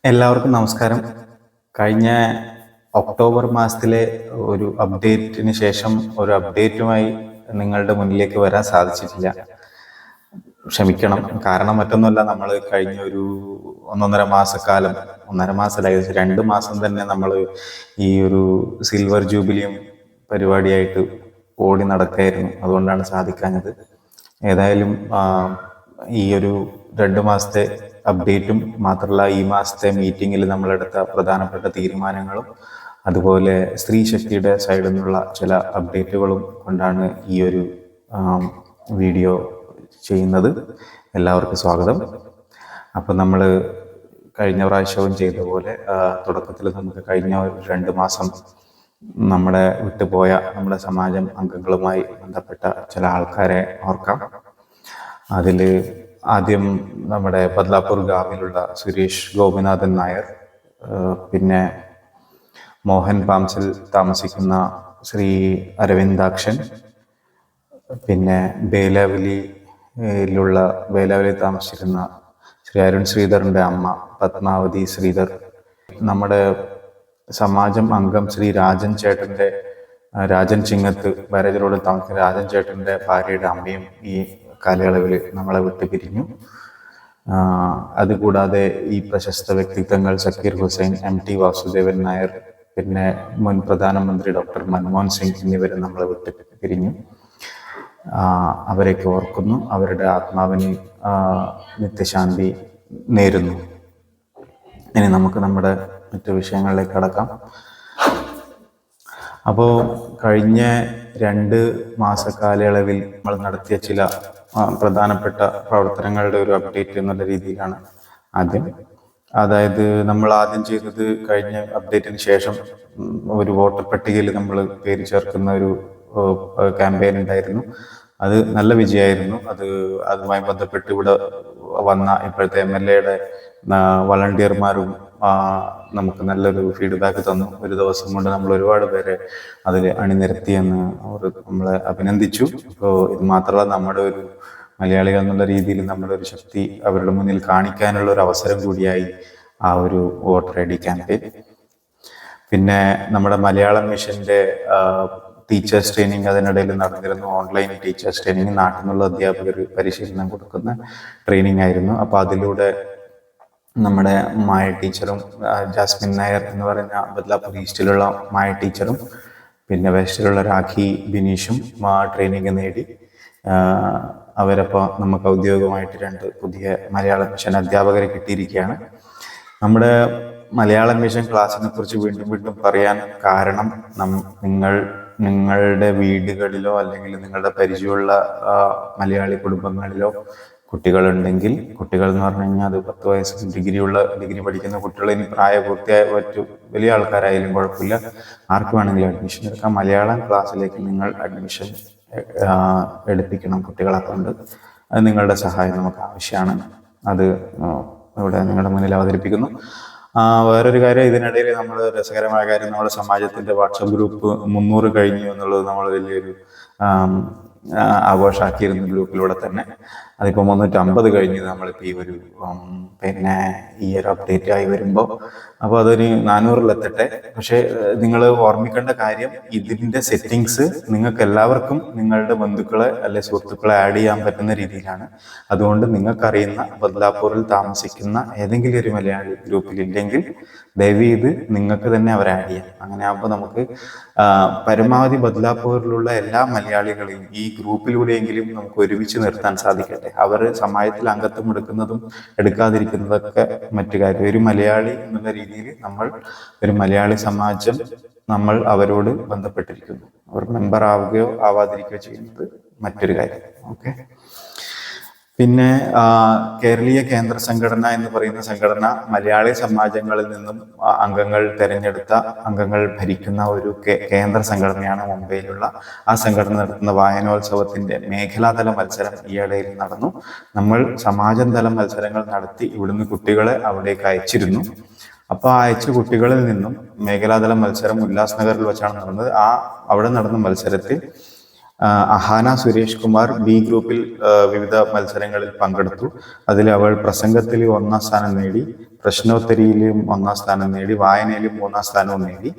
എല്ലാവർക്കും നമസ്കാരം. കഴിഞ്ഞ ഒക്ടോബർ മാസത്തിലെ ഒരു അപ്ഡേറ്റിന് ശേഷം ഒരു അപ്ഡേറ്റുമായി നിങ്ങളുടെ മുന്നിലേക്ക് വരാൻ സാധിച്ചിട്ടില്ല. ക്ഷമിക്കണം. കാരണം മറ്റൊന്നുമല്ല, നമ്മൾ കഴിഞ്ഞ ഒരു ഒന്നര മാസമല്ല, 2 മാസം തന്നെ നമ്മൾ ഈ ഒരു സിൽവർ ജൂബിലിയും പരിപാടിയായിട്ട് ഓടി നടക്കായിരുന്നു. അതുകൊണ്ടാണ് സാധിക്കാഞ്ഞത്. ഏതായാലും ഈ ഒരു 2 മാസത്തെ അപ്ഡേറ്റും മാത്രമല്ല, ഈ മാസത്തെ മീറ്റിങ്ങിൽ നമ്മളെടുത്ത പ്രധാനപ്പെട്ട തീരുമാനങ്ങളും അതുപോലെ സ്ത്രീ ശക്തിയുടെ സൈഡിൽ നിന്നുള്ള ചില അപ്ഡേറ്റുകളും കൊണ്ടാണ് ഈ ഒരു വീഡിയോ ചെയ്യുന്നത്. എല്ലാവർക്കും സ്വാഗതം. അപ്പം നമ്മൾ കഴിഞ്ഞ പ്രാവശ്യവും ചെയ്ത പോലെ തുടക്കത്തിൽ നമുക്ക് കഴിഞ്ഞ 2 മാസം നമ്മുടെ വിട്ടുപോയ നമ്മുടെ സമാജം അംഗങ്ങളുമായി ബന്ധപ്പെട്ട ചില ആൾക്കാരെ ഓർക്കാം. അതിൽ ആദ്യം നമ്മുടെ ബദ്ലാപൂർ ഗാവിലുള്ള സുരേഷ് ഗോപിനാഥൻ നായർ, പിന്നെ മോഹൻ പാംസിൽ താമസിക്കുന്ന ശ്രീ അരവിന്ദാക്ഷൻ, പിന്നെ ബേലാവലി താമസിക്കുന്ന ശ്രീ അരുൺ ശ്രീധറിൻ്റെ അമ്മ പത്മാവതി ശ്രീധർ, നമ്മുടെ സമാജം അംഗം ശ്രീ രാജൻ ചിങ്ങത്ത് ബാരേജ് റോഡിൽ താമസിക്കുന്ന രാജൻ ചേട്ടൻ്റെ ഭാര്യയുടെ അമ്മയും ഈ കാലയളവിൽ നമ്മളെ വിട്ടു പിരിഞ്ഞു. അതുകൂടാതെ ഈ പ്രശസ്ത വ്യക്തിത്വങ്ങൾ സക്കീർ ഹുസൈൻ, MT വാസുദേവൻ നായർ, പിന്നെ മുൻ പ്രധാനമന്ത്രി ഡോക്ടർ മൻമോഹൻ സിംഗ് എന്നിവരെ നമ്മളെ വിട്ടു പിരിഞ്ഞു. അവരെയൊക്കെ ഓർക്കുന്നു. അവരുടെ ആത്മാവിന് നിത്യശാന്തി നേരുന്നു. ഇനി നമുക്ക് നമ്മുടെ മറ്റു വിഷയങ്ങളിലേക്ക് കടക്കാം. അപ്പോൾ കഴിഞ്ഞ 2 മാസ കാലയളവിൽ നമ്മൾ നടത്തിയ ചില പ്രധാനപ്പെട്ട പ്രവർത്തനങ്ങളുടെ ഒരു അപ്ഡേറ്റ് എന്നുള്ള രീതിയിലാണ് ആദ്യം. അതായത് നമ്മൾ ആദ്യം ചെയ്തത്, കഴിഞ്ഞ അപ്ഡേറ്റിന് ശേഷം ഒരു വോട്ടർ പട്ടികയിൽ നമ്മൾ പേര് ചേർക്കുന്ന ഒരു ക്യാമ്പയിൻ ഉണ്ടായിരുന്നു. അത് നല്ല വിജയമായിരുന്നു. അതുമായി ബന്ധപ്പെട്ട് ഇവിടെ വന്ന ഇപ്പോഴത്തെ MLA-യുടെ വളണ്ടിയർമാരും നമുക്ക് നല്ലൊരു ഫീഡ്ബാക്ക് തന്നു. ഒരു ദിവസം കൊണ്ട് നമ്മൾ ഒരുപാട് പേരെ അതിൽ അണിനിരത്തിയെന്ന് അവർ നമ്മളെ അഭിനന്ദിച്ചു. അപ്പോൾ ഇത് മാത്രമല്ല, നമ്മുടെ ഒരു മലയാളികൾ എന്നുള്ള രീതിയിൽ നമ്മുടെ ഒരു ശക്തി അവരുടെ മുന്നിൽ കാണിക്കാനുള്ള ഒരു അവസരം കൂടിയായി ആ ഒരു വോട്ടർ ID ക്യാമ്പയിൻ. പിന്നെ നമ്മുടെ മലയാളം മിഷന്റെ ടീച്ചേഴ്സ് ട്രെയിനിങ് അതിനിടയിൽ നടന്നിരുന്നു. ഓൺലൈൻ ടീച്ചേഴ്സ് ട്രെയിനിങ്, നാട്ടിൽ നിന്നുള്ള അധ്യാപകർ പരിശീലനം കൊടുക്കുന്ന ട്രെയിനിങ് ആയിരുന്നു. അപ്പോൾ അതിലൂടെ നമ്മുടെ മായ ടീച്ചറും ജാസ്മിൻ നായർ എന്ന് പറയുന്ന ബദ്ലാപൂർ ഈസ്റ്റിലുള്ള മായ ടീച്ചറും പിന്നെ വെസ്റ്റിലുള്ള രാഖി ബിനീഷും ട്രെയിനിങ് നേടി. അവരപ്പോൾ നമുക്ക് ഔദ്യോഗികമായിട്ട് 2 പുതിയ മലയാളം മിഷൻ അധ്യാപകരെ കിട്ടിയിരിക്കുകയാണ്. നമ്മുടെ മലയാളം മിഷൻ ക്ലാസ്സിനെ കുറിച്ച് വീണ്ടും പറയാൻ കാരണം, നിങ്ങളുടെ വീടുകളിലോ അല്ലെങ്കിൽ നിങ്ങളുടെ പരിചയമുള്ള മലയാളി കുടുംബങ്ങളിലോ കുട്ടികളുണ്ടെങ്കിൽ, കുട്ടികൾ എന്ന് പറഞ്ഞു കഴിഞ്ഞാൽ അത് 10 വയസ്സ് ഡിഗ്രി പഠിക്കുന്ന കുട്ടികൾ, ഇനി പ്രായപൂർത്തിയായ വലിയ ആൾക്കാരായാലും കുഴപ്പമില്ല, ആർക്ക് വേണമെങ്കിലും അഡ്മിഷൻ എടുക്കാം. മലയാളം ക്ലാസ്സിലേക്ക് നിങ്ങൾ അഡ്മിഷൻ എടുപ്പിക്കണം കുട്ടികളെ കൊണ്ട്. അത് നിങ്ങളുടെ സഹായം നമുക്ക് ആവശ്യമാണ്. അത് ഇവിടെ നിങ്ങളുടെ മുന്നിൽ അവതരിപ്പിക്കുന്നു. വേറൊരു കാര്യം, ഇതിനിടയിൽ നമ്മൾ രസകരമായ കാര്യം, നമ്മുടെ സമാജത്തിന്റെ വാട്സപ്പ് ഗ്രൂപ്പ് 300 കഴിഞ്ഞു എന്നുള്ളത് നമ്മൾ വലിയൊരു ആഘോഷമാക്കിയിരുന്നു ഗ്രൂപ്പിലൂടെ തന്നെ. അതിപ്പോൾ 350 കഴിഞ്ഞ് നമ്മളിപ്പോൾ ഈ ഒരു അപ്ഡേറ്റ് ആയി വരുമ്പോൾ, അപ്പോൾ അതൊരു 400-ലെത്തട്ടെ. പക്ഷേ നിങ്ങൾ ഓർമ്മിക്കേണ്ട കാര്യം, ഇതിൻ്റെ സെറ്റിങ്സ് നിങ്ങൾക്ക് എല്ലാവർക്കും നിങ്ങളുടെ ബന്ധുക്കളെ അല്ലെ സുഹൃത്തുക്കളെ ആഡ് ചെയ്യാൻ പറ്റുന്ന രീതിയിലാണ്. അതുകൊണ്ട് നിങ്ങൾക്കറിയുന്ന ബദ്ലാപൂരിൽ താമസിക്കുന്ന ഏതെങ്കിലും ഒരു മലയാളി ഗ്രൂപ്പിലില്ലെങ്കിൽ ദയവീത് നിങ്ങൾക്ക് തന്നെ അവരെ ആഡ് ചെയ്യാം. അങ്ങനെ ആകുമ്പോൾ നമുക്ക് പരമാവധി ബദ്ലാപൂരിലുള്ള എല്ലാ മലയാളികളെയും ഈ ഗ്രൂപ്പിലൂടെയെങ്കിലും നമുക്ക് ഒരുമിച്ച് നിർത്താൻ സാധിക്കട്ടെ. അവർ സമാജത്തിൽ അംഗത്വം എടുക്കാതിരിക്കുന്നതൊക്കെ മറ്റു കാര്യം. ഒരു മലയാളി എന്നുള്ള രീതിയിൽ ഒരു മലയാളി സമാജം നമ്മൾ അവരോട് ബന്ധപ്പെട്ടിരിക്കുന്നു. അവർ മെമ്പർ ആവുകയോ ആവാതിരിക്കുകയോ ചെയ്യുന്നത് മറ്റൊരു കാര്യം. ഓക്കെ. പിന്നെ കേരളീയ കേന്ദ്ര സംഘടന എന്ന് പറയുന്ന സംഘടന മലയാളി സമാജങ്ങളിൽ നിന്നും അംഗങ്ങൾ ഭരിക്കുന്ന ഒരു കേന്ദ്ര സംഘടനയാണ് മുംബൈയിലുള്ള. ആ സംഘടന നടത്തുന്ന വായനോത്സവത്തിന്റെ മേഖലാതല മത്സരം ഈയിടയിൽ നടന്നു. നമ്മൾ സമാജം തല മത്സരങ്ങൾ നടത്തി ഇവിടുന്ന് കുട്ടികളെ അവിടേക്ക് അയച്ചിരുന്നു. അപ്പോൾ അയച്ച കുട്ടികളിൽ നിന്നും മേഖലാതല മത്സരം ഉല്ലാസ്നഗറിൽ വെച്ചാണ് നടന്നത്. അവിടെ നടന്ന മത്സരത്തിൽ അഹാന സുരേഷ് കുമാർ B ഗ്രൂപ്പിൽ വിവിധ മത്സരങ്ങളിൽ പങ്കെടുത്തു. അതിൽ അവൾ പ്രസംഗത്തിൽ 1ാം സ്ഥാനം നേടി. പ്രശ്നോത്തരിയിലും 1ാം സ്ഥാനം നേടി, വായനയിലും 3ാം സ്ഥാനവും നേടി.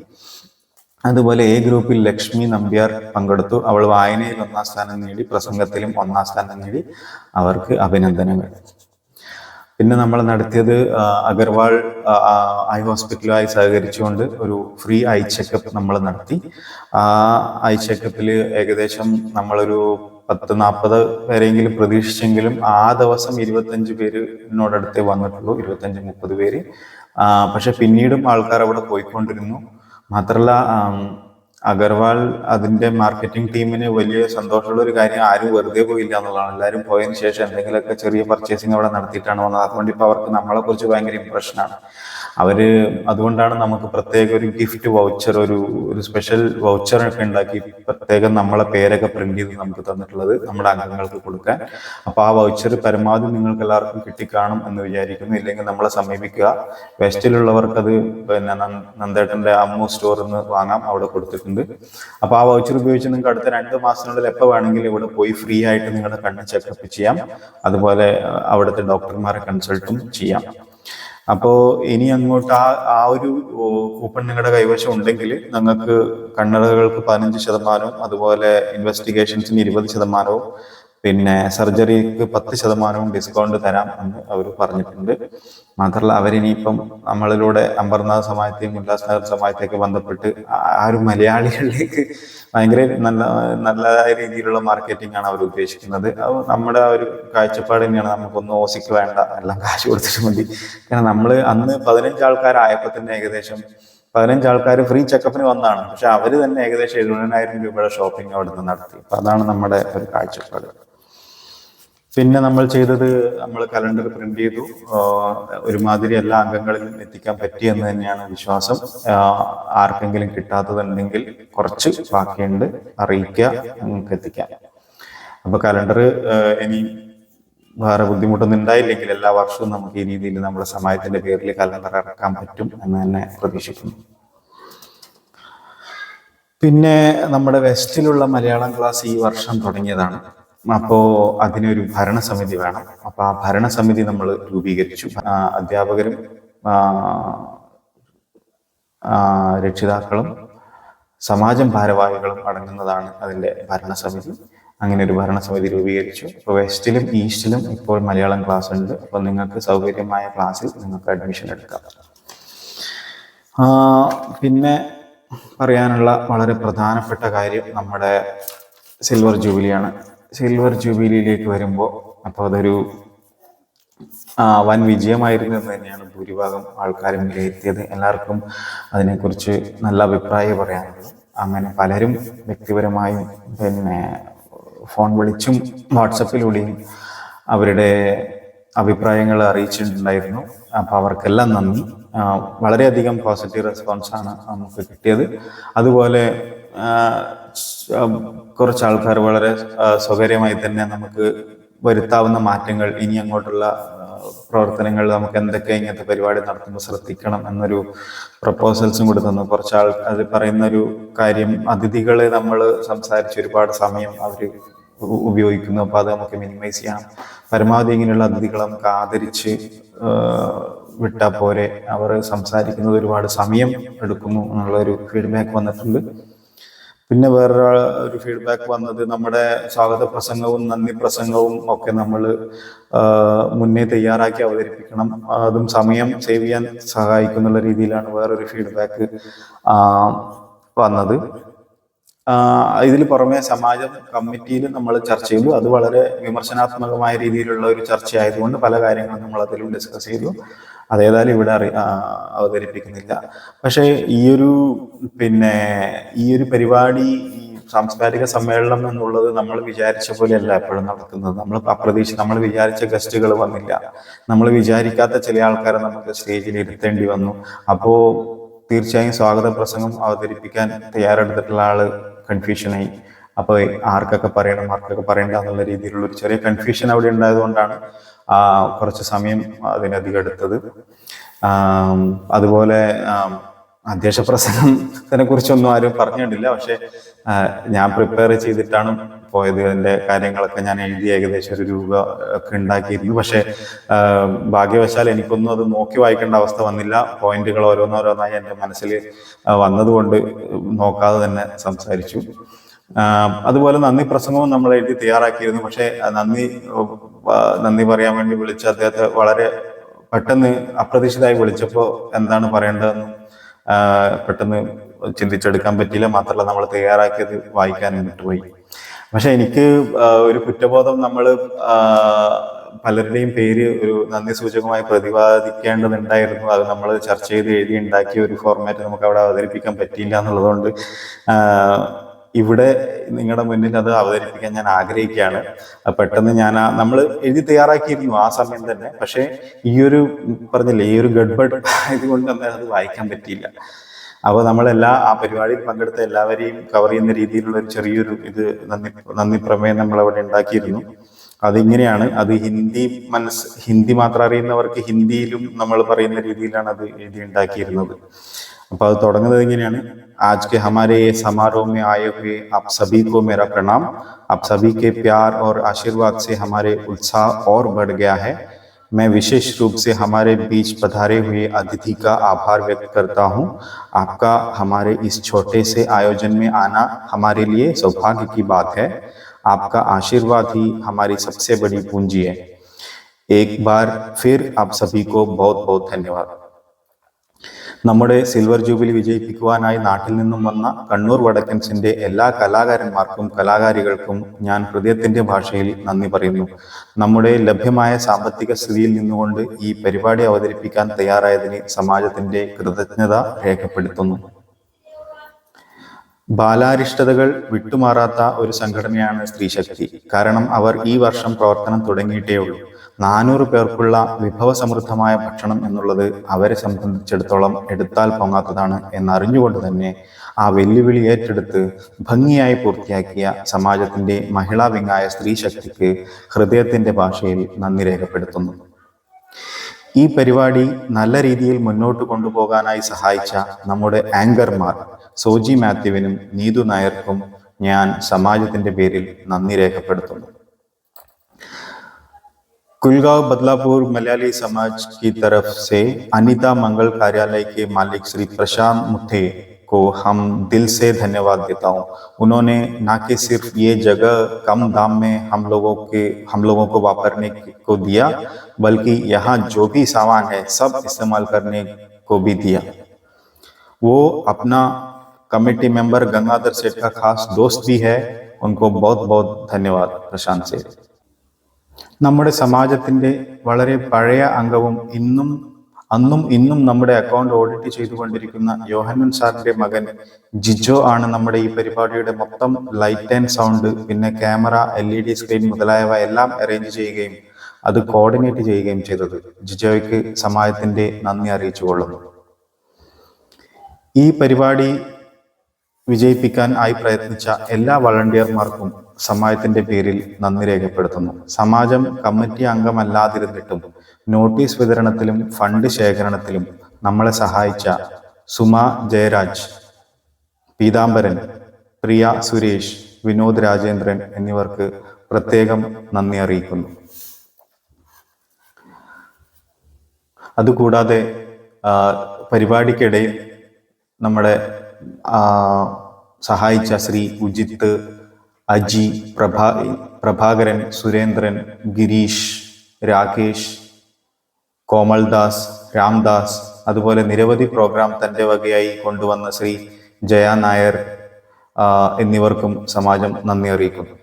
അതുപോലെ എ ഗ്രൂപ്പിൽ ലക്ഷ്മി നമ്പ്യാർ പങ്കെടുത്തു. അവൾ വായനയിൽ 1ാം സ്ഥാനം നേടി, പ്രസംഗത്തിലും 1ാം സ്ഥാനം നേടി. അവർക്ക് അഭിനന്ദനങ്ങൾ. പിന്നെ നമ്മൾ നടത്തിയത് അഗർവാൾ ഐ ഹോസ്പിറ്റലുമായി സഹകരിച്ചുകൊണ്ട് ഒരു ഫ്രീ ഐ ചെക്കപ്പ് നമ്മൾ നടത്തി. ആ ഐ ചെക്കപ്പിൽ ഏകദേശം നമ്മളൊരു 10-40 പേരെങ്കിലും പ്രതീക്ഷിച്ചെങ്കിലും ആ ദിവസം 25 പേര് എന്നോടടുത്തേ വന്നിട്ടുള്ളൂ, 25-30 പേര്. പക്ഷെ പിന്നീടും ആൾക്കാർ അവിടെ പോയിക്കൊണ്ടിരുന്നു. മാത്രമല്ല അഗർവാൾ അതിന്റെ മാർക്കറ്റിംഗ് ടീമിന് വലിയ സന്തോഷമുള്ള ഒരു കാര്യം, ആരും വെറുതെ പോയില്ല എന്നുള്ളതാണ്. എല്ലാവരും പോയതിനു ശേഷം എന്തെങ്കിലുമൊക്കെ ചെറിയ പർച്ചേസിങ് അവിടെ നടത്തിയിട്ടാണ് വന്നത്. അതുകൊണ്ട് ഇപ്പൊ അവർക്ക് നമ്മളെ കുറിച്ച് ഭയങ്കര ഇംപ്രഷനാണ്. അതുകൊണ്ടാണ് നമുക്ക് പ്രത്യേക ഒരു ഗിഫ്റ്റ് വൗച്ചർ, ഒരു സ്പെഷ്യൽ വൗച്ചർ ഒക്കെ ഉണ്ടാക്കി പ്രത്യേകം നമ്മളെ പേരൊക്കെ പ്രിന്റ് ചെയ്ത് നമുക്ക് തന്നിട്ടുള്ളത് നമ്മുടെ അംഗങ്ങൾക്ക് കൊടുക്കാൻ. അപ്പൊ ആ വൗച്ചർ പരമാവധി നിങ്ങൾക്ക് എല്ലാവർക്കും കിട്ടിക്കാണും എന്ന് വിചാരിക്കുന്നു. ഇല്ലെങ്കിൽ നമ്മളെ സമീപിക്കുക. വെസ്റ്റിലുള്ളവർക്ക് അത് പിന്നെ നന്ദേട്ടന്റെ അമ്മു സ്റ്റോറിൽ നിന്ന് വാങ്ങാം, അവിടെ കൊടുത്തിട്ടുണ്ട്. അപ്പൊ ആ വൗച്ചർ ഉപയോഗിച്ച് നിങ്ങൾക്ക് അടുത്ത 2 മാസത്തിനുള്ളിൽ എപ്പോൾ വേണമെങ്കിലും ഇവിടെ പോയി ഫ്രീ ആയിട്ട് നിങ്ങളുടെ കണ്ണ് ചെക്കപ്പ് ചെയ്യാം. അതുപോലെ അവിടുത്തെ ഡോക്ടർമാരെ കൺസൾട്ടും ചെയ്യാം. അപ്പോൾ ഇനി അങ്ങോട്ട് ആ ഒരു കൂപ്പൺ നിങ്ങളുടെ കൈവശം ഉണ്ടെങ്കിൽ നിങ്ങൾക്ക് കണ്ണടകൾക്ക് 15%, അതുപോലെ ഇൻവെസ്റ്റിഗേഷൻസിന് 20%, പിന്നെ സർജറിക്ക് 10% ഡിസ്കൗണ്ട് തരാം എന്ന് അവർ പറഞ്ഞിട്ടുണ്ട്. മാത്രമല്ല അവരിനിയിപ്പം നമ്മളിലൂടെ അമർനാഥ് സമാജത്തെയും ഉല്ലാസ്നഗർ സമാജത്തെയൊക്കെ ബന്ധപ്പെട്ട് ആ ഒരു മലയാളികളിലേക്ക് ഭയങ്കര നല്ലതായ രീതിയിലുള്ള മാർക്കറ്റിംഗ് ആണ് അവർ ഉദ്ദേശിക്കുന്നത്. നമ്മുടെ ആ ഒരു കാഴ്ചപ്പാട് തന്നെയാണ്. നമുക്കൊന്നും ഓസിക്ക് വേണ്ട, എല്ലാം കാശ് കൊടുത്തിട്ട് മതി. കാരണം നമ്മൾ അന്ന് 15 ആൾക്കാരായപ്പോൾ തന്നെ ഏകദേശം 15 ആൾക്കാർ ഫ്രീ ചെക്കപ്പിന് വന്നതാണ്. പക്ഷെ അവർ തന്നെ ഏകദേശം 70,000 രൂപയുടെ ഷോപ്പിംഗ് അവിടെ നിന്ന് നടത്തി. അപ്പൊ അതാണ് നമ്മുടെ ഒരു കാഴ്ചപ്പാട്. പിന്നെ നമ്മൾ ചെയ്തത്, നമ്മൾ കലണ്ടർ പ്രിന്റ് ചെയ്തു. ഒരുമാതിരി എല്ലാ അംഗങ്ങളിലും എത്തിക്കാൻ പറ്റിയെന്ന് തന്നെയാണ് വിശ്വാസം. ആർക്കെങ്കിലും കിട്ടാത്തതുണ്ടെങ്കിൽ കുറച്ച് ബാക്കിയുണ്ട്, അറിയിക്കുക, നിങ്ങൾക്ക് എത്തിക്കാം. അപ്പൊ കലണ്ടർ ഇനി വേറെ ബുദ്ധിമുട്ടൊന്നും ഉണ്ടായില്ലെങ്കിൽ എല്ലാ വർഷവും നമുക്ക് ഈ രീതിയിൽ നമ്മുടെ സമാജത്തിന്റെ പേരിൽ കലണ്ടർ ഇറക്കാൻ പറ്റും എന്ന് തന്നെ പ്രതീക്ഷിക്കുന്നു. പിന്നെ നമ്മുടെ വെസ്റ്റിലുള്ള മലയാളം ക്ലാസ് ഈ വർഷം തുടങ്ങിയതാണ്. അപ്പോൾ അതിനൊരു ഭരണസമിതി വേണം. അപ്പൊ ആ ഭരണസമിതി നമ്മൾ രൂപീകരിച്ചു. അധ്യാപകരും രക്ഷിതാക്കളും സമാജം ഭാരവാഹികളും അടങ്ങുന്നതാണ് അതിന്റെ ഭരണസമിതി. അങ്ങനെ ഒരു ഭരണസമിതി രൂപീകരിച്ചു. ഇപ്പോൾ വെസ്റ്റിലും ഈസ്റ്റിലും ഇപ്പോൾ മലയാളം ക്ലാസ് ഉണ്ട്. അപ്പൊ നിങ്ങൾക്ക് സൗകര്യമായ ക്ലാസ്സിൽ നിങ്ങൾക്ക് അഡ്മിഷൻ എടുക്കാം. പിന്നെ പറയാനുള്ള വളരെ പ്രധാനപ്പെട്ട കാര്യം നമ്മുടെ സിൽവർ ജൂബിലിയാണ്. സിൽവർ ജൂബിലിയിലേക്ക് വരുമ്പോൾ അപ്പോൾ അതൊരു വൻ വിജയമായിരുന്നു എന്ന് തന്നെയാണ് ഭൂരിഭാഗം ആൾക്കാരും വിലയിരുത്തിയത്. എല്ലാവർക്കും അതിനെക്കുറിച്ച് നല്ല അഭിപ്രായം പറയാനുള്ളൂ. അങ്ങനെ പലരും വ്യക്തിപരമായും പിന്നെ ഫോൺ വിളിച്ചും വാട്സപ്പിലൂടെയും അവരുടെ അഭിപ്രായങ്ങൾ അറിയിച്ചിട്ടുണ്ടായിരുന്നു. അപ്പോൾ അവർക്കെല്ലാം നന്ദി. വളരെയധികം പോസിറ്റീവ് റെസ്പോൺസാണ് നമുക്ക് കിട്ടിയത്. അതുപോലെ കുറച്ച് ആൾക്കാർ വളരെ സ്വകാര്യമായി തന്നെ നമുക്ക് വരുത്താവുന്ന മാറ്റങ്ങൾ, ഇനി അങ്ങോട്ടുള്ള പ്രവർത്തനങ്ങൾ നമുക്ക് എന്തൊക്കെ ഇങ്ങനത്തെ പരിപാടി നടത്തുമ്പോൾ ശ്രദ്ധിക്കണം എന്നൊരു പ്രപ്പോസൽസും കൂടി തന്നു. കുറച്ച് അത് പറയുന്ന ഒരു കാര്യം, അതിഥികളെ നമ്മൾ സംസാരിച്ച് ഒരുപാട് സമയം അവർ ഉപയോഗിക്കുന്നു. അപ്പോൾ അത് നമുക്ക് മിനിമൈസ് ചെയ്യണം. പരമാവധി ഇങ്ങനെയുള്ള അതിഥികളെ നമുക്ക് ആദരിച്ച് വിട്ടാൽ പോരെ, അവർ സംസാരിക്കുന്നത് ഒരുപാട് സമയം എടുക്കുന്നു എന്നുള്ള ഒരു ഫീഡ്ബാക്ക് വന്നിട്ടുണ്ട്. പിന്നെ വേറൊരു ഫീഡ്ബാക്ക് വന്നത്, നമ്മുടെ സ്വാഗത പ്രസംഗവും നന്ദി പ്രസംഗവും ഒക്കെ നമ്മൾ മുന്നേ തയ്യാറാക്കി അവതരിപ്പിക്കണം, അതും സമയം സേവ് ചെയ്യാൻ സഹായിക്കുന്നുള്ള രീതിയിലാണ് വേറൊരു ഫീഡ്ബാക്ക് വന്നത്. ഇതിൽ പുറമെ സമാജം കമ്മിറ്റിയിൽ നമ്മൾ ചർച്ച ചെയ്തു. അത് വളരെ വിമർശനാത്മകമായ രീതിയിലുള്ള ഒരു ചർച്ച ആയതുകൊണ്ട് പല കാര്യങ്ങളും നമ്മൾ അതിലും ഡിസ്കസ് ചെയ്തു. അതേതായാലും ഇവിടെ അവതരിപ്പിക്കുന്നില്ല. പക്ഷേ ഈ ഒരു പരിപാടി, ഈ സാംസ്കാരിക സമ്മേളനം എന്നുള്ളത് നമ്മൾ വിചാരിച്ച പോലെയല്ല എപ്പോഴും നടക്കുന്നത്. നമ്മൾ വിചാരിച്ച ഗസ്റ്റുകൾ വന്നില്ല. നമ്മൾ വിചാരിക്കാത്ത ചില ആൾക്കാരെ നമുക്ക് സ്റ്റേജിൽ ഇരുത്തേണ്ടി വന്നു. അപ്പോൾ തീർച്ചയായും സ്വാഗത പ്രസംഗം അവതരിപ്പിക്കാൻ തയ്യാറെടുത്തിട്ടുള്ള ആള് കൺഫ്യൂഷനായി. അപ്പോൾ ആർക്കൊക്കെ പറയണം ആർക്കൊക്കെ പറയണ്ട എന്നുള്ള രീതിയിലുള്ള ഒരു ചെറിയ കൺഫ്യൂഷൻ അവിടെ ഉണ്ടായതുകൊണ്ടാണ് കുറച്ച് സമയം അതിനധികം എടുത്തത്. അതുപോലെ അധ്യക്ഷ പ്രസംഗത്തിനെ കുറിച്ചൊന്നും ആരും പറഞ്ഞിട്ടില്ല. പക്ഷെ ഞാൻ പ്രിപ്പയർ ചെയ്തിട്ടാണ് പോയത്. അതിന്റെ കാര്യങ്ങളൊക്കെ ഞാൻ എഴുതി ഏകദേശം 1 രൂപ ഒക്കെ ഉണ്ടാക്കിയിരുന്നു. പക്ഷെ ഭാഗ്യവശാൽ എനിക്കൊന്നും അത് നോക്കി വായിക്കേണ്ട അവസ്ഥ വന്നില്ല. പോയിന്റുകൾ ഓരോന്നോരോന്നായി എൻ്റെ മനസ്സിൽ വന്നതുകൊണ്ട് നോക്കാതെ തന്നെ സംസാരിച്ചു. അതുപോലെ നന്ദി പ്രസംഗവും നമ്മൾ എഴുതി തയ്യാറാക്കിയിരുന്നു. പക്ഷെ നന്ദി പറയാൻ വേണ്ടി വിളിച്ച അദ്ദേഹത്തെ വളരെ പെട്ടെന്ന് അപ്രതീക്ഷിതമായി വിളിച്ചപ്പോൾ എന്താണ് പറയേണ്ടതെന്ന് പെട്ടെന്ന് ചിന്തിച്ചെടുക്കാൻ പറ്റിയില്ല. മാത്രമല്ല നമ്മൾ തയ്യാറാക്കിയത് വായിക്കാനും വിട്ടുപോയി. പക്ഷെ എനിക്ക് ഒരു കുറ്റബോധം, നമ്മൾ പലരുടെയും പേര് ഒരു നന്ദി സൂചകമായി പ്രതിപാദിക്കേണ്ടതുണ്ടായിരുന്നു. അത് നമ്മൾ ചർച്ച ചെയ്ത് എഴുതി ഉണ്ടാക്കിയ ഒരു ഫോർമാറ്റ് നമുക്ക് അവിടെ അവതരിപ്പിക്കാൻ പറ്റിയില്ല എന്നുള്ളതുകൊണ്ട് ഇവിടെ നിങ്ങളുടെ മുന്നിൽ അത് അവതരിപ്പിക്കാൻ ഞാൻ ആഗ്രഹിക്കുകയാണ്. പെട്ടെന്ന് നമ്മൾ എഴുതി തയ്യാറാക്കിയിരുന്നു ആ സമയം തന്നെ. പക്ഷെ ഈ ഒരു ഗഡ്ബഡ് ഇതുകൊണ്ട് അത് വായിക്കാൻ പറ്റിയില്ല. അപ്പോൾ ആ പരിപാടിയിൽ പങ്കെടുത്ത എല്ലാവരെയും കവർ ചെയ്യുന്ന രീതിയിലുള്ള ഒരു ചെറിയൊരു നന്ദി പ്രമേയം നമ്മൾ അവിടെ ഉണ്ടാക്കിയിരുന്നു. അതിങ്ങനെയാണ്. അത് ഹിന്ദി മാത്രം അറിയുന്നവർക്ക് ഹിന്ദിയിലും നമ്മൾ പറയുന്ന രീതിയിലാണ് അത് എഴുതി ഉണ്ടാക്കിയിരുന്നത്. അപ്പൊ അത് തുടങ്ങുന്നത് ഇങ്ങനെയാണ്. आज के हमारे ये समारोह में आए हुए आप सभी को मेरा प्रणाम। आप सभी के प्यार और आशीर्वाद से हमारे उत्साह और बढ़ गया है। मैं विशेष रूप से हमारे बीच पधारे हुए अतिथि का आभार व्यक्त करता हूँ। आपका हमारे इस छोटे से आयोजन में आना हमारे लिए सौभाग्य की बात है। आपका आशीर्वाद ही हमारी सबसे बड़ी पूंजी है। एक बार फिर आप सभी को बहुत बहुत धन्यवाद। നമ്മുടെ സിൽവർ ജൂബിലി വിജയിപ്പിക്കുവാനായി നാട്ടിൽ നിന്നും വന്ന കണ്ണൂർ വടക്കൻസിന്റെ എല്ലാ കലാകാരന്മാർക്കും കലാകാരികൾക്കും ഞാൻ ഹൃദയത്തിന്റെ ഭാഷയിൽ നന്ദി പറയുന്നു. നമ്മുടെ ലഭ്യമായ സാമ്പത്തിക സ്ഥിതിയിൽ നിന്നുകൊണ്ട് ഈ പരിപാടി അവതരിപ്പിക്കാൻ തയ്യാറായതിന് സമാജത്തിന്റെ കൃതജ്ഞത രേഖപ്പെടുത്തുന്നു. ബാലാരിഷ്ടതകൾ വിട്ടുമാറാത്ത ഒരു സംഘടനയാണ് സ്ത്രീശക്തി. കാരണം അവർ ഈ വർഷം പ്രവർത്തനം തുടങ്ങിയിട്ടേ ഉള്ളൂ. 400 പേർക്കുള്ള വിഭവസമൃദ്ധമായ ഭക്ഷണം എന്നുള്ളത് അവരെ സംബന്ധിച്ചിടത്തോളം എടുത്താൽ പൊങ്ങാത്തതാണ് എന്നറിഞ്ഞുകൊണ്ട് തന്നെ ആ വെല്ലുവിളി ഏറ്റെടുത്ത് ഭംഗിയായി പൂർത്തിയാക്കിയ സമാജത്തിന്റെ മഹിളാ വിങ്ങായ സ്ത്രീശക്തിക്ക് ഹൃദയത്തിന്റെ ഭാഷയിൽ നന്ദി രേഖപ്പെടുത്തുന്നു. ഈ പരിപാടി നല്ല രീതിയിൽ മുന്നോട്ട് കൊണ്ടുപോകാനായി സഹായിച്ച നമ്മുടെ ആങ്കർമാർ സോജി മാത്യുവിനും നീതു നായർക്കും ഞാൻ സമാജത്തിന്റെ പേരിൽ നന്ദി രേഖപ്പെടുത്തുന്നു. कुलगांव बदलापुर मलयाली समाज की तरफ से अनीता मंगल कार्यालय के मालिक श्री प्रशांत मुठे को हम दिल से धन्यवाद देता हूँ। उन्होंने न कि सिर्फ ये जगह कम दाम में हम लोगों को वापरने को दिया, बल्कि यहाँ जो भी सामान है सब इस्तेमाल करने को भी दिया। वो अपना कमेटी मेंबर गंगाधर सेठ का खास दोस्त भी है। उनको बहुत बहुत धन्यवाद प्रशांत सेठ। നമ്മുടെ സമാജത്തിന്റെ വളരെ പഴയ അംഗവും അന്നും ഇന്നും നമ്മുടെ അക്കൗണ്ട് ഓഡിറ്റ് ചെയ്തുകൊണ്ടിരിക്കുന്ന യോഹന്നൻ സാറിന്റെ മകൻ ജിജോ ആണ് നമ്മുടെ ഈ പരിപാടിയുടെ മൊത്തം ലൈറ്റ് ആൻഡ് സൗണ്ട്, പിന്നെ ക്യാമറ, LED സ്ക്രീൻ മുതലായവ എല്ലാം അറേഞ്ച് ചെയ്യുകയും അത് കോർഡിനേറ്റ് ചെയ്യുകയും ചെയ്തത്. ജിജോയ്ക്ക് സമാജത്തിന്റെ നന്ദി അറിയിച്ചുകൊള്ളുന്നു. ഈ പരിപാടി വിജയിപ്പിക്കാൻ ആയി പ്രയത്നിച്ച എല്ലാ വളണ്ടിയർമാർക്കും സമാജത്തിന്റെ പേരിൽ നന്ദി രേഖപ്പെടുത്തുന്നു. സമാജം കമ്മിറ്റി അംഗമല്ലാതിരുന്നിട്ടും നോട്ടീസ് വിതരണത്തിലും ഫണ്ട് ശേഖരണത്തിലും നമ്മളെ സഹായിച്ച സുമ ജയരാജ്, പീതാംബരൻ, പ്രിയ സുരേഷ്, വിനോദ് രാജേന്ദ്രൻ എന്നിവർക്ക് പ്രത്യേകം നന്ദി അറിയിക്കുന്നു. അതുകൂടാതെ പരിപാടിക്കിടയിൽ നമ്മളെ സഹായിച്ച ശ്രീ ഉജിത്ത്, അജി, പ്രഭാകരൻ, സുരേന്ദ്രൻ, ഗിരീഷ്, രാകേഷ്, കോമൽദാസ്, രാംദാസ്, അതുപോലെ നിരവധി പ്രോഗ്രാം തൻ്റെ വകയായി കൊണ്ടുവന്ന ശ്രീ ജയ നായർ എന്നിവർക്കും സമാജം നന്ദി അറിയിക്കുന്നു.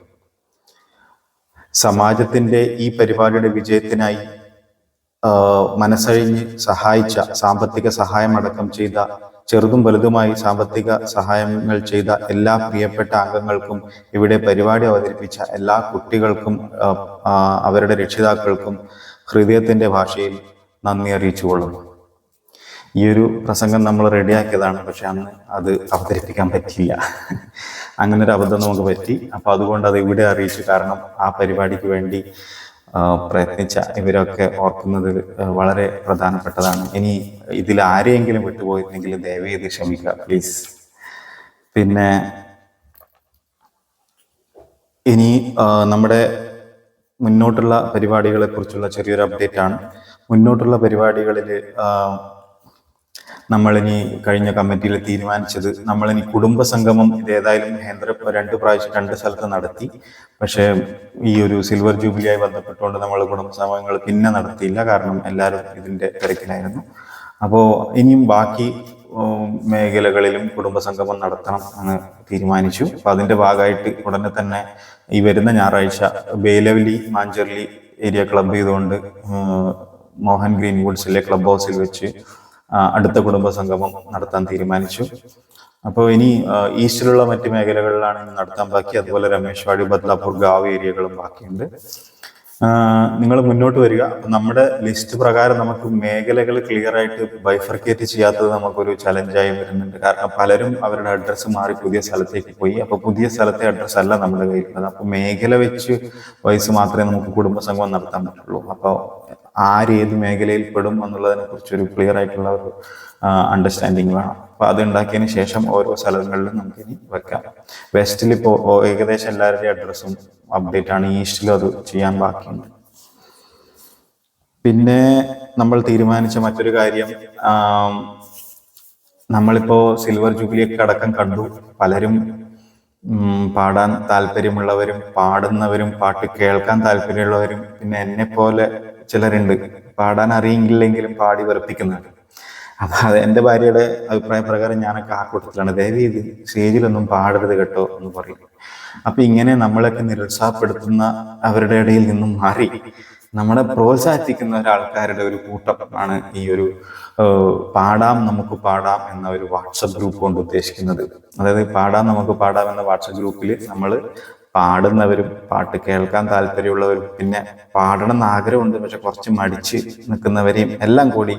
സമാജത്തിന്റെ ഈ പരിപാടിയുടെ വിജയത്തിനായി മനസ്സഴിഞ്ഞ് സഹായിച്ച, സാമ്പത്തിക സഹായമടക്കം ചെയ്ത, ചെറുതും വലുതുമായി സാമ്പത്തിക സഹായങ്ങൾ ചെയ്ത എല്ലാ പ്രിയപ്പെട്ട അംഗങ്ങൾക്കും, ഇവിടെ പരിപാടി അവതരിപ്പിച്ച എല്ലാ കുട്ടികൾക്കും അവരുടെ രക്ഷിതാക്കൾക്കും ഹൃദയത്തിന്റെ ഭാഷയിൽ നന്ദി അറിയിച്ചുകൊള്ളുന്നു. ഈ ഒരു പ്രസംഗം നമ്മൾ റെഡിയാക്കിയതാണ്, പക്ഷെ അന്ന് അത് അവതരിപ്പിക്കാൻ പറ്റില്ല. അങ്ങനെ ഒരു അബദ്ധം നമുക്ക് പറ്റി. അപ്പൊ അതുകൊണ്ട് അത് ഇവിടെ അറിയിച്ചു. കാരണം ആ പരിപാടിക്ക് വേണ്ടി പ്രയത്നിച്ച ഇവരൊക്കെ ഓർക്കുന്നത് വളരെ പ്രധാനപ്പെട്ടതാണ്. ഇനി ഇതിൽ ആരെയെങ്കിലും വിട്ടുപോയിരുന്നെങ്കിൽ ദയവ് ചെയ്ത് ക്ഷമിക്കുക പ്ലീസ്. പിന്നെ ഇനി നമ്മുടെ മുന്നോട്ടുള്ള പരിപാടികളെ കുറിച്ചുള്ള ചെറിയൊരു അപ്ഡേറ്റ് ആണ്. മുന്നോട്ടുള്ള പരിപാടികളിൽ നമ്മളിനി കഴിഞ്ഞ കമ്മിറ്റിയിൽ തീരുമാനിച്ചത്, നമ്മളിനി കുടുംബ സംഗമം ഇത് ഏതായാലും മഹേന്ദ്ര 2 പ്രാവശ്യം 2 സ്ഥലത്ത് നടത്തി. പക്ഷേ ഈ ഒരു സിൽവർ ജൂബിലിയായി ബന്ധപ്പെട്ടുകൊണ്ട് നമ്മൾ കുടുംബ സംഗമങ്ങൾ പിന്നെ നടത്തിയില്ല, കാരണം എല്ലാവരും ഇതിൻ്റെ തിരക്കിലായിരുന്നു. അപ്പോൾ ഇനിയും ബാക്കി മേഖലകളിലും കുടുംബ സംഗമം നടത്തണം എന്ന് തീരുമാനിച്ചു. അപ്പോൾ അതിൻ്റെ ഭാഗമായിട്ട് ഉടനെ തന്നെ ഈ വരുന്ന ഞായറാഴ്ച ബേലവലി മാഞ്ചേർലി ഏരിയ ക്ലബ് ചെയ്തുകൊണ്ട് മോഹൻ ഗ്രീൻവുഡ്സിലെ ക്ലബ് ഹൗസിൽ വെച്ച് അടുത്ത കുടുംബ സംഗമം നടത്താൻ തീരുമാനിച്ചു. അപ്പോൾ ഇനി ഈസ്റ്റിലുള്ള മറ്റ് മേഖലകളിലാണ് നടത്താൻ ബാക്കി. അതുപോലെ രമേശ്വാടി, ബദ്ലാപൂർ, ഗാവ് ഏരിയകളും ബാക്കിയുണ്ട്. നിങ്ങൾ മുന്നോട്ട് വരിക. നമ്മുടെ ലിസ്റ്റ് പ്രകാരം നമുക്ക് മേഖലകൾ ക്ലിയർ ആയിട്ട് ബൈഫർക്കേറ്റ് ചെയ്യാത്തത് നമുക്കൊരു ചലഞ്ചായി വരുന്നുണ്ട്. കാരണം പലരും അവരുടെ അഡ്രസ്സ് മാറി പുതിയ സ്ഥലത്തേക്ക് പോയി. അപ്പോൾ പുതിയ സ്ഥലത്തെ അഡ്രസ്സ് അല്ല നമ്മുടെ കയ്യിലുള്ളത്. അപ്പോൾ മേഖല വെച്ച് വയസ്സ് മാത്രമേ നമുക്ക് കുടുംബസംഗമം നടത്താൻ പറ്റുള്ളൂ. അപ്പോൾ ആരേത് മേഖലയിൽ പെടും എന്നുള്ളതിനെ കുറിച്ചൊരു ക്ലിയർ ആയിട്ടുള്ള ഒരു അണ്ടർസ്റ്റാൻഡിങ് വേണം. അപ്പോൾ അത് ഉണ്ടാക്കിയതിന് ശേഷം ഓരോ സ്ഥലങ്ങളിലും നമുക്ക് ഇനി വെക്കാം. വെസ്റ്റിൽ ഇപ്പോൾ ഏകദേശം എല്ലാവരുടെയും അഡ്രസ്സും അപ്ഡേറ്റ് ആണ്. ഈസ്റ്റിലും അത് ചെയ്യാൻ ബാക്കിയുണ്ട്. പിന്നെ നമ്മൾ തീരുമാനിച്ച മറ്റൊരു കാര്യം, നമ്മളിപ്പോൾ സിൽവർ ജൂബിലിയൊക്കെ അടക്കം കണ്ടു. പലരും പാടാൻ താല്പര്യമുള്ളവരും പാടുന്നവരും പാട്ട് കേൾക്കാൻ താല്പര്യമുള്ളവരും പിന്നെ എന്നെ പോലെ ചിലരുണ്ട് പാടാൻ അറിയില്ലെങ്കിലും പാടി വെറുപ്പിക്കുന്നുണ്ട്. അപ്പം അത് എൻ്റെ ഭാര്യയുടെ അഭിപ്രായ പ്രകാരം ഞാനൊക്കെ ആ കൂട്ടത്തിലാണ്. ദയവ് ചെയ്ത് സ്റ്റേജിലൊന്നും പാടരുത് കേട്ടോ എന്ന് പറയും. അപ്പം ഇങ്ങനെ നമ്മളൊക്കെ നിരുത്സാഹപ്പെടുത്തുന്ന അവരുടെ ഇടയിൽ നിന്നും മാറി നമ്മളെ പ്രോത്സാഹിപ്പിക്കുന്ന ഒരാൾക്കാരുടെ ഒരു കൂട്ടം ആണ് ഈ ഒരു പാടാം നമുക്ക് പാടാം എന്ന ഒരു വാട്സപ്പ് ഗ്രൂപ്പ് കൊണ്ട് ഉദ്ദേശിക്കുന്നത്. അതായത് പാടാം നമുക്ക് പാടാം എന്ന വാട്സപ്പ് ഗ്രൂപ്പിൽ നമ്മൾ പാടുന്നവരും പാട്ട് കേൾക്കാൻ താല്പര്യമുള്ളവരും പിന്നെ പാടണം എന്ന് ആഗ്രഹമുണ്ട് പക്ഷെ കുറച്ച് മടിച്ച് നിൽക്കുന്നവരെയും എല്ലാം കൂടി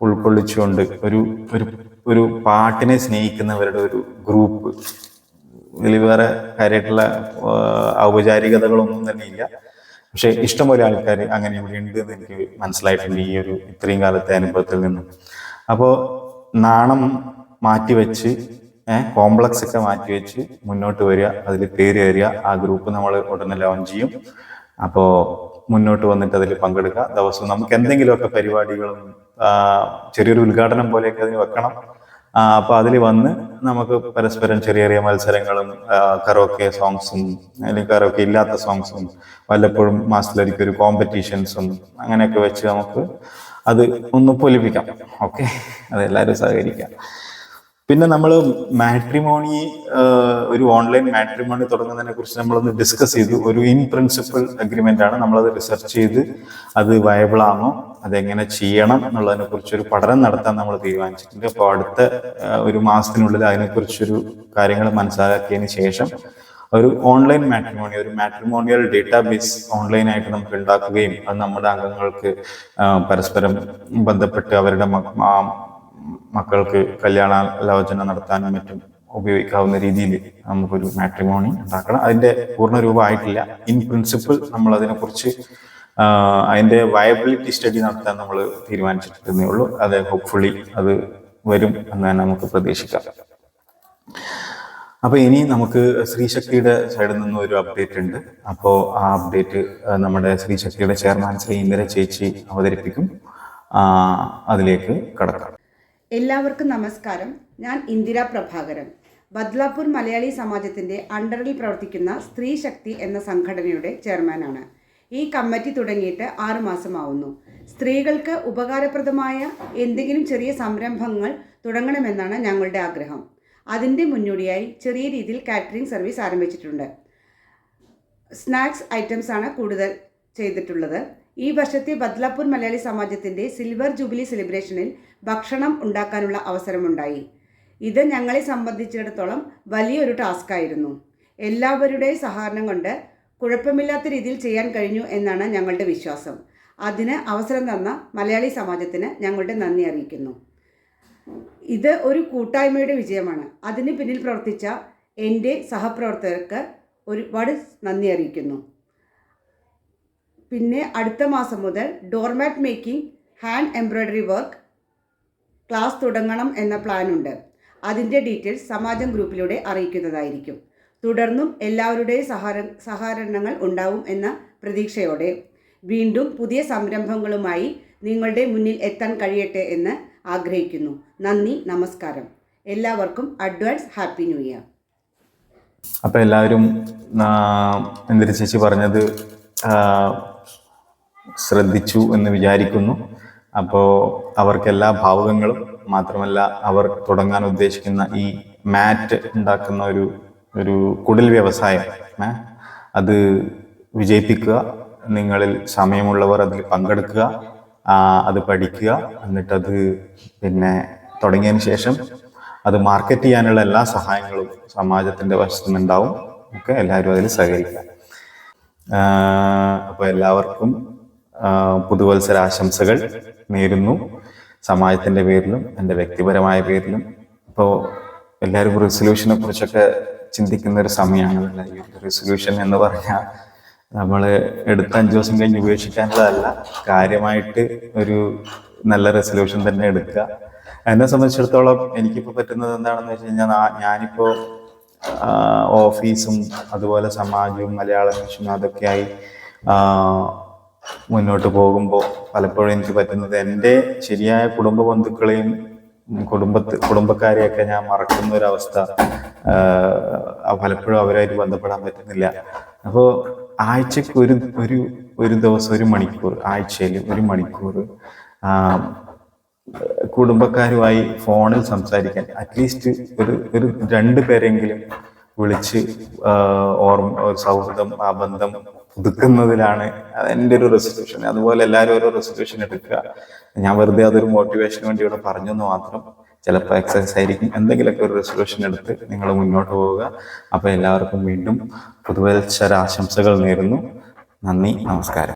ഉൾക്കൊള്ളിച്ചുകൊണ്ട് ഒരു ഒരു ഒരു പാട്ടിനെ സ്നേഹിക്കുന്നവരുടെ ഒരു ഗ്രൂപ്പ്. ഇതിൽ വേറെ കാര്യമായിട്ടുള്ള ഔപചാരികതകളൊന്നും തന്നെ ഇല്ല. പക്ഷെ ഇഷ്ടംപോലെ ആൾക്കാർ അങ്ങനെ ഇവിടെ ഉണ്ട് എന്ന് എനിക്ക് മനസ്സിലായിട്ടുണ്ട് ഈ ഒരു ഇത്രയും കാലത്തെ അനുഭവത്തിൽ നിന്നും. അപ്പോൾ നാണം മാറ്റിവെച്ച് കോംപ്ലക്സ് ഒക്കെ മാറ്റിവെച്ച് മുന്നോട്ട് വരിക, അതിൽ പേര് വരിക. ആ ഗ്രൂപ്പ് നമ്മൾ ഉടനെ ലോഞ്ച് ചെയ്യും. അപ്പോൾ മുന്നോട്ട് വന്നിട്ട് അതിൽ പങ്കെടുക്കുക. ദിവസവും നമുക്ക് എന്തെങ്കിലുമൊക്കെ പരിപാടികളും ചെറിയൊരു ഉദ്ഘാടനം പോലെയൊക്കെ അതിന് വെക്കണം. അപ്പോൾ അതിൽ വന്ന് നമുക്ക് പരസ്പരം ചെറിയ ചെറിയ മത്സരങ്ങളും കരോക്കെ സോങ്സും അല്ലെങ്കിൽ കരോക്കെ ഇല്ലാത്ത സോങ്സും വല്ലപ്പോഴും മാസത്തിലൊരിക്കൽ ഒരു കോമ്പറ്റീഷൻസും അങ്ങനെയൊക്കെ വെച്ച് നമുക്ക് അത് ഒന്ന് പൊലിപ്പിക്കാം. ഓക്കെ, അതെല്ലാവരും സഹകരിക്കാം. പിന്നെ നമ്മൾ മാട്രിമോണി, ഒരു ഓൺലൈൻ മാട്രിമോണി തുടങ്ങുന്നതിനെ കുറിച്ച് നമ്മളൊന്ന് ഡിസ്കസ് ചെയ്തു. ഒരു ഇൻ പ്രിൻസിപ്പൽ അഗ്രിമെന്റ് ആണ്. നമ്മളത് റിസർച്ച് ചെയ്ത് അത് വയബിൾ ആണോ, അതെങ്ങനെ ചെയ്യണം എന്നുള്ളതിനെ കുറിച്ചൊരു പഠനം നടത്താൻ നമ്മൾ തീരുമാനിച്ചിട്ടുണ്ട്. അപ്പോൾ അടുത്ത ഒരു മാസത്തിനുള്ളിൽ അതിനെക്കുറിച്ചൊരു കാര്യങ്ങൾ മനസ്സിലാക്കിയതിന് ശേഷം ഒരു ഓൺലൈൻ മാട്രിമോണി, ഒരു മാട്രിമോണിയൽ ഡേറ്റാബേസ് ഓൺലൈനായിട്ട് നമുക്ക് ഉണ്ടാക്കുകയും അത് നമ്മുടെ അംഗങ്ങൾക്ക് പരസ്പരം ബന്ധപ്പെട്ട് അവരുടെ മക്കൾക്ക് കല്യാണാലോചന നടത്താനും മറ്റും ഉപയോഗിക്കാവുന്ന രീതിയിൽ നമുക്കൊരു മാട്രിമോണി ഉണ്ടാക്കണം. അതിൻ്റെ പൂർണ്ണ രൂപമായിട്ടില്ല. ഇൻ പ്രിൻസിപ്പിൾ നമ്മൾ അതിനെക്കുറിച്ച് അതിൻ്റെ വയബിലിറ്റി സ്റ്റഡി നടത്താൻ നമ്മൾ തീരുമാനിച്ചിട്ടേ ഉള്ളൂ. അത് ഹോപ്പ്ഫുള്ളി അത് വരും എന്ന് തന്നെ നമുക്ക് പ്രതീക്ഷിക്കാം. അപ്പോൾ ഇനി നമുക്ക് ശ്രീശക്തിയുടെ സൈഡിൽ നിന്ന് ഒരു അപ്ഡേറ്റ് ഉണ്ട്. അപ്പോൾ ആ അപ്ഡേറ്റ് നമ്മുടെ ശ്രീശക്തിയുടെ ചെയർമാൻ ശ്രീ ഇന്ദിര ചേച്ചി അവതരിപ്പിക്കും. അതിലേക്ക് കടക്കാം. എല്ലാവർക്കും നമസ്കാരം. ഞാൻ ഇന്ദിര പ്രഭാകരൻ, ബദ്ലാപൂർ മലയാളി സമാജത്തിൻ്റെ അണ്ടറിൽ പ്രവർത്തിക്കുന്ന സ്ത്രീ ശക്തി എന്ന സംഘടനയുടെ ചെയർമാനാണ്. ഈ കമ്മിറ്റി തുടങ്ങിയിട്ട് 6 മാസമാവുന്നു. സ്ത്രീകൾക്ക് ഉപകാരപ്രദമായ എന്തെങ്കിലും ചെറിയ സംരംഭങ്ങൾ തുടങ്ങണമെന്നാണ് ഞങ്ങളുടെ ആഗ്രഹം. അതിൻ്റെ മുന്നോടിയായി ചെറിയ രീതിയിൽ കാറ്ററിംഗ് സർവീസ് ആരംഭിച്ചിട്ടുണ്ട്. സ്നാക്സ് ഐറ്റംസ് ആണ് കൂടുതൽ ചെയ്തിട്ടുള്ളത്. ഈ വർഷത്തെ ബദ്ലാപൂർ മലയാളി സമാജത്തിൻ്റെ സിൽവർ ജൂബിലി സെലിബ്രേഷനിൽ ഭക്ഷണം ഉണ്ടാക്കാനുള്ള അവസരമുണ്ടായി. ഇത് ഞങ്ങളെ സംബന്ധിച്ചിടത്തോളം വലിയൊരു ടാസ്ക്കായിരുന്നു. എല്ലാവരുടെയും സഹകരണം കൊണ്ട് കുഴപ്പമില്ലാത്ത രീതിയിൽ ചെയ്യാൻ കഴിഞ്ഞു എന്നാണ് ഞങ്ങളുടെ വിശ്വാസം. അതിന് അവസരം തന്ന മലയാളി സമാജത്തിന് ഞങ്ങളുടെ നന്ദി അറിയിക്കുന്നു. ഇത് ഒരു കൂട്ടായ്മയുടെ വിജയമാണ്. അതിന് പിന്നിൽ പ്രവർത്തിച്ച എൻ്റെ സഹപ്രവർത്തകർക്ക് ഒരുപാട് നന്ദി അറിയിക്കുന്നു. പിന്നെ അടുത്ത മാസം മുതൽ doormat making, hand embroidery work class തുടങ്ങണം എന്ന പ്ലാനുണ്ട്. അതിൻ്റെ ഡീറ്റെയിൽസ് സമാജം ഗ്രൂപ്പിലൂടെ അറിയിക്കുന്നതായിരിക്കും. തുടർന്നും എല്ലാവരുടെയും സഹകരണങ്ങൾ ഉണ്ടാവും എന്ന പ്രതീക്ഷയോടെ വീണ്ടും പുതിയ സംരംഭങ്ങളുമായി നിങ്ങളുടെ മുന്നിൽ എത്താൻ കഴിയട്ടെ എന്ന് ആഗ്രഹിക്കുന്നു. നന്ദി, നമസ്കാരം. എല്ലാവർക്കും അഡ്വാൻസ് ഹാപ്പി ന്യൂ ഇയർ. അപ്പോൾ എല്ലാവരും ഇന്ദിര ചേച്ചി പറഞ്ഞത് ശ്രദ്ധിച്ചു എന്ന് വിചാരിക്കുന്നു. അപ്പോൾ അവർക്ക് എല്ലാ ഭാവുകങ്ങളും, മാത്രമല്ല അവർ തുടങ്ങാൻ ഉദ്ദേശിക്കുന്ന ഈ മാറ്റ് ഉണ്ടാക്കുന്ന ഒരു കുടിൽ വ്യവസായം അത് വിജയിപ്പിക്കുക. നിങ്ങളിൽ സമയമുള്ളവർ അതിൽ പങ്കെടുക്കുക, അത് പഠിക്കുക. എന്നിട്ടത് പിന്നെ തുടങ്ങിയതിന് ശേഷം അത് മാർക്കറ്റ് ചെയ്യാനുള്ള എല്ലാ സഹായങ്ങളും സമാജത്തിൻ്റെ വശത്തു നിന്നുണ്ടാവും. ഒക്കെ എല്ലാവരും അതിൽ സഹകരിക്കുക. അപ്പോൾ എല്ലാവർക്കും പുതുവത്സരാശംസകൾ നേരുന്നു, സമാജത്തിൻ്റെ പേരിലും എൻ്റെ വ്യക്തിപരമായ പേരിലും. ഇപ്പോൾ എല്ലാവരും റെസൊല്യൂഷനെ കുറിച്ചൊക്കെ ചിന്തിക്കുന്ന ഒരു സമയമാണ്. ഈ റെസൊല്യൂഷൻ എന്ന് പറഞ്ഞാൽ നമ്മൾ എടുത്ത 5 ദിവസം കഴിഞ്ഞ് ഉപേക്ഷിക്കാനുള്ളതല്ല, കാര്യമായിട്ട് ഒരു നല്ല റെസൊല്യൂഷൻ തന്നെ എടുക്കുക. എന്നെ സംബന്ധിച്ചിടത്തോളം എനിക്കിപ്പോൾ പറ്റുന്നത് എന്താണെന്ന് വെച്ച് കഴിഞ്ഞാൽ, ഞാനിപ്പോൾ ഓഫീസും അതുപോലെ സമാജവും മലയാള മിഷനും അതൊക്കെയായി മുന്നോട്ട് പോകുമ്പോൾ പലപ്പോഴും എനിക്ക് പറ്റുന്നത് എൻ്റെ ശരിയായ കുടുംബ ബന്ധുക്കളെയും കുടുംബക്കാരെയൊക്കെ ഞാൻ മറക്കുന്ന ഒരവസ്ഥ. പലപ്പോഴും അവരായിട്ട് ബന്ധപ്പെടാൻ പറ്റുന്നില്ല. അപ്പോൾ ആഴ്ചക്ക് ഒരു ദിവസം 1 മണിക്കൂർ, ആഴ്ചയിൽ 1 മണിക്കൂർ കുടുംബക്കാരുമായി ഫോണിൽ സംസാരിക്കാൻ അറ്റ്ലീസ്റ്റ് ഒരു 2 പേരെങ്കിലും വിളിച്ച് ഒരു സൗഹൃദം, ആ ബന്ധം പുതുക്കുന്നതിലാണ് എൻ്റെ ഒരു റെസൊല്യൂഷൻ. അതുപോലെ എല്ലാവരും ഓരോ റെസൊല്യൂഷൻ എടുക്കുക. ഞാൻ വെറുതെ അതൊരു മോട്ടിവേഷന് വേണ്ടി ഇവിടെ പറഞ്ഞെന്ന് മാത്രം. ചിലപ്പോൾ എക്സസൈസ് ആയിരിക്കും. എന്തെങ്കിലുമൊക്കെ ഒരു റെസൊല്യൂഷൻ എടുത്ത് നിങ്ങൾ മുന്നോട്ട് പോവുക. അപ്പോൾ എല്ലാവർക്കും വീണ്ടും പുതുവത്സരാശംസകൾ നേരുന്നു. നന്ദി, നമസ്കാരം.